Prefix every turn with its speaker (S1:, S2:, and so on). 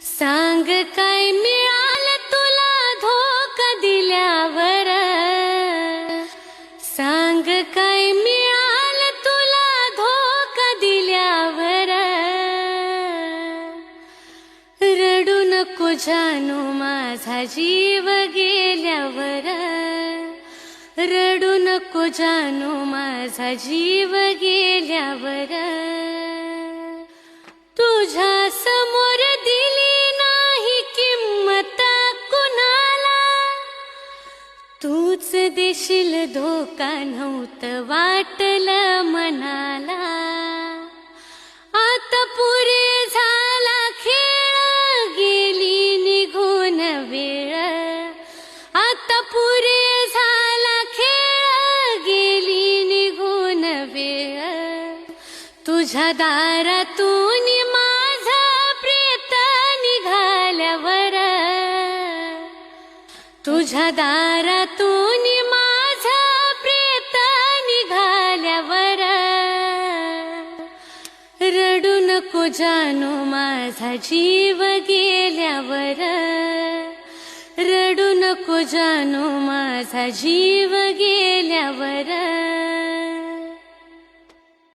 S1: सांग काय मिळालं तुला धोका दिल्यावर, सांग काय मिळालं तुला धोका दिल्यावर। रडू नको जानू माझा जीव गेल्यावर, रडू नको जानू माझा जीव गेल्यावर। तुझ्या समोर दिली नाही किंमत कुणाला, तूच देशील धोका नव्हतं वाटलं मनाला। आता पुरे झाला खेळ गेली निघून वेळ, आता पुरे झाला खेळ गेली निघून वेळ। तुझ्या दारातून माझा प्रेत निघाल्यावर, तुझ्या दारातून माझा प्रेत निघाल्यावर। रडू नको जानू माझा जीव गेल्यावर, रडू नको जानू माझा जीव गेल्यावर।